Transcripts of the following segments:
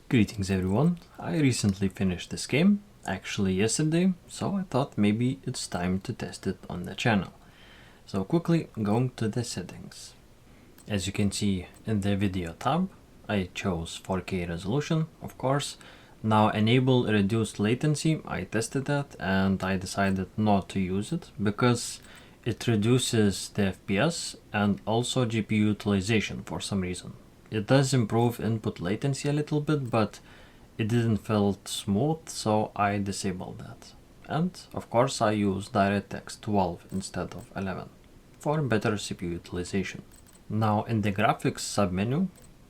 Greetings everyone, I recently finished this game, actually yesterday, so I thought maybe it's time to test it on the channel. So quickly going to the settings. As you can see in the video tab, I chose 4K resolution, of course. Now enable reduced latency, I tested that and I decided not to use it because it reduces the FPS and also GPU utilization for some reason. It does improve input latency a little bit, but it didn't feel smooth, so I disabled that. And of course I use DirectX 12 instead of 11 for better CPU utilization. Now in the graphics submenu,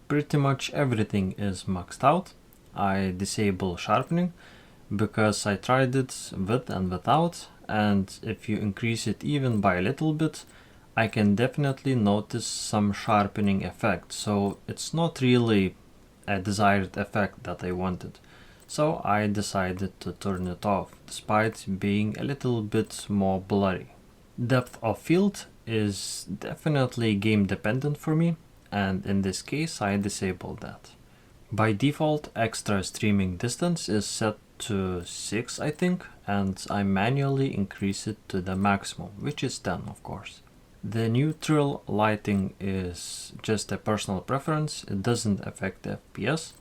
pretty much everything is maxed out. I disable sharpening because I tried it with and without, and if you increase it even by a little bit, I can definitely notice some sharpening effect, so it's not really a desired effect that I wanted. So I decided to turn it off, despite being a little bit more blurry. Depth of field is definitely game dependent for me, and in this case I disabled that. By default, extra streaming distance is set to 6 I think, and I manually increase it to the maximum, which is 10 of course. The neutral lighting is just a personal preference, it doesn't affect the FPS,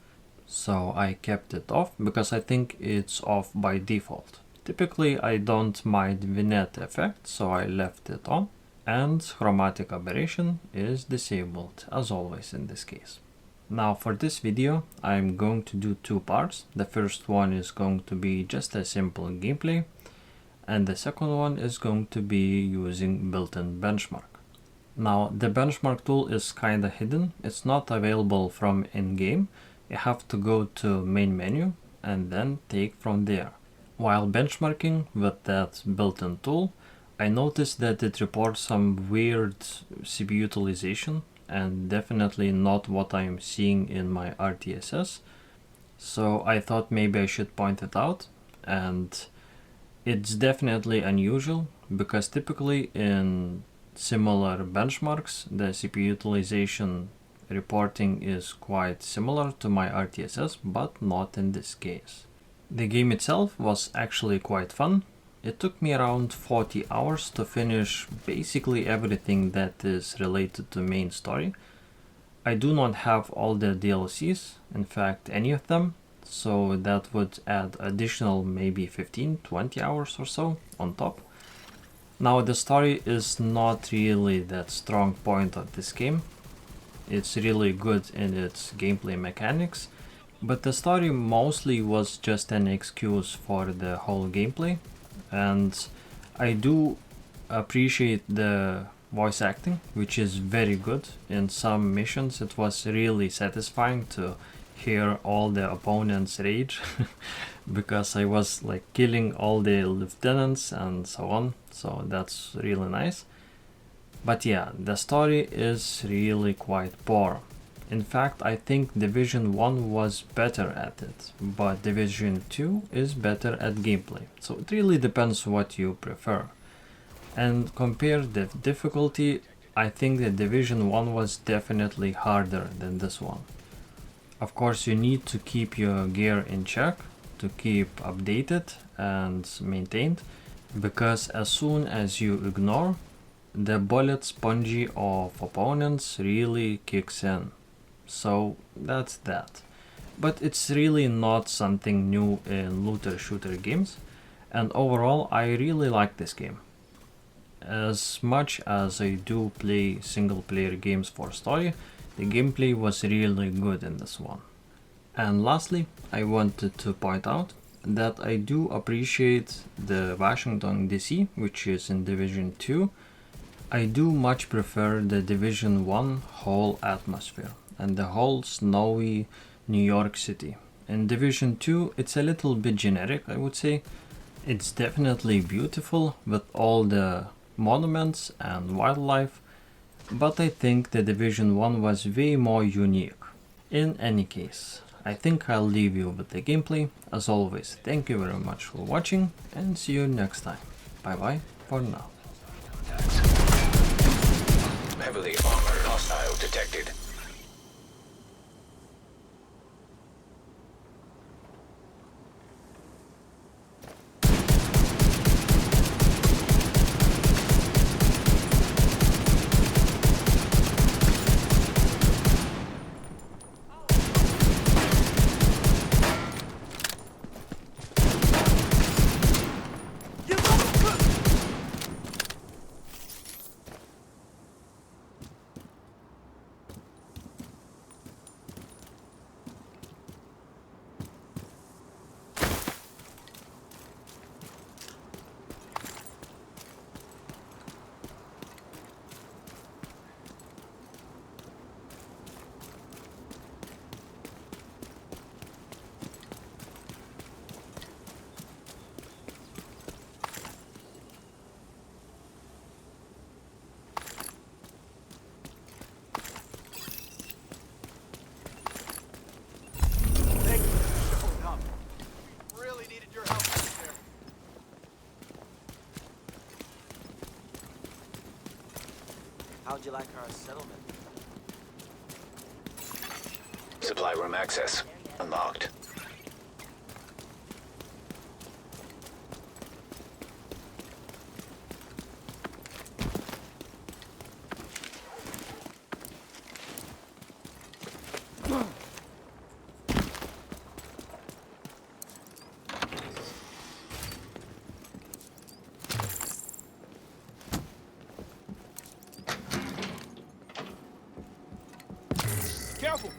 so I kept it off because I think it's off by default. Typically I don't mind vignette effect, so I left it on, and chromatic aberration is disabled as always in this case. Now for this video I'm going to do two parts. The first one is going to be just a simple gameplay, and the second one is going to be using built-in benchmark. Now the benchmark tool is kinda hidden, it's not available from in-game. You have to go to main menu and then take from there. While benchmarking with that built-in tool, I noticed that it reports some weird CPU utilization and definitely not what I am seeing in my RTSS. So I thought maybe I should point it out, and it's definitely unusual because typically in similar benchmarks the CPU utilization reporting is quite similar to my RTSS, but not in this case. The game itself was actually quite fun. It took me around 40 hours to finish basically everything that is related to main story. I do not have all the DLCs, in fact any of them, so that would add additional maybe 15-20 hours or so on top. Now the story is not really that strong point of this game. It's really good in its gameplay mechanics, but the story mostly was just an excuse for the whole gameplay. And I do appreciate the voice acting, which is very good. In some missions it was really satisfying to hear all the opponents rage because I was like killing all the lieutenants and so on, so that's really nice. But yeah, the story is really quite poor. In fact, I think Division 1 was better at it, but Division 2 is better at gameplay. So it really depends what you prefer. And compare the difficulty, I think that Division 1 was definitely harder than this one. Of course, you need to keep your gear in check to keep updated and maintained, because as soon as you ignore, the bullet spongy of opponents really kicks in. So that's that. But it's really not something new in looter shooter games, and overall I really like this game. As much as I do play single player games for story, the gameplay was really good in this one. And lastly, I wanted to point out that I do appreciate the Washington DC, which is in Division 2. I do much prefer the Division 1 whole atmosphere and the whole snowy New York City. In Division 2 it's a little bit generic, I would say. It's definitely beautiful with all the monuments and wildlife, but I think the Division 1 was way more unique. In any case, I think I'll leave you with the gameplay. As always, thank you very much for watching and see you next time. Bye bye for now. Heavily armored hostile detected. How'd you like our settlement? Supply room access unlocked. Careful!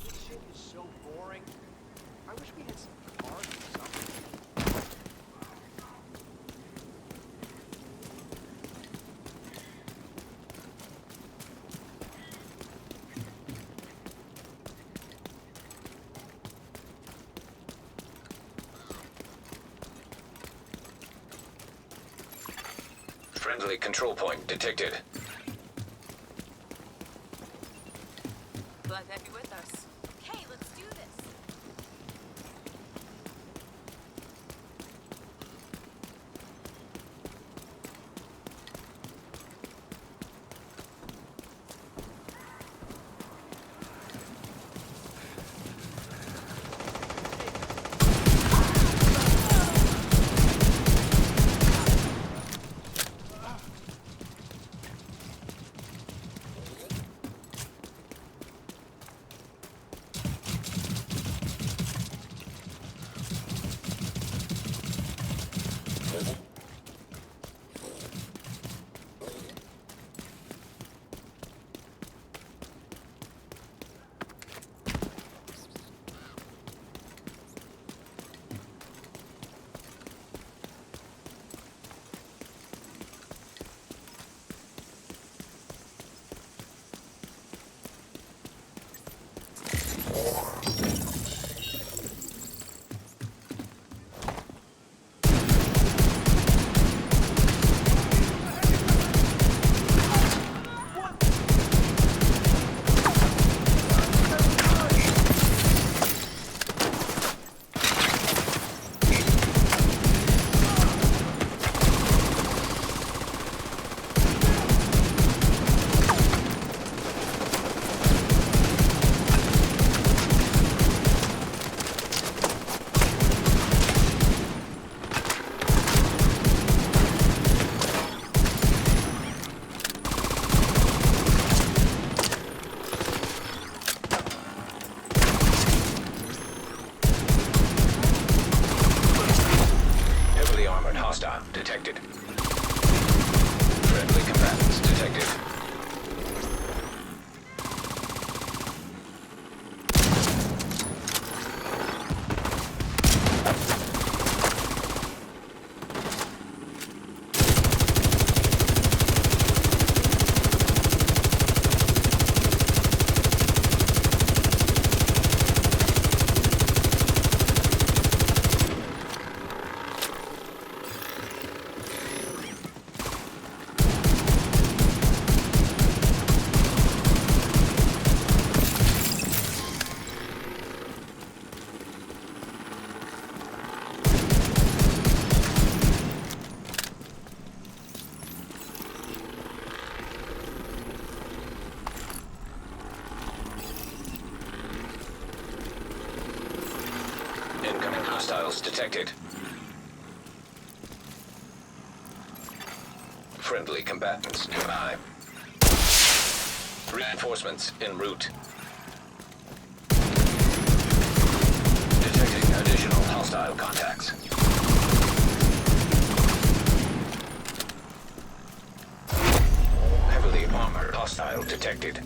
This shit is so boring. I wish we had some cars or something. Friendly control point detected. Glad to have you with us. Okay, let's do this. Hostile detected. Friendly combatants detected. Incoming hostiles detected. Friendly combatants nearby. Reinforcements en route. Detecting additional hostile contacts. Heavily armored hostile detected.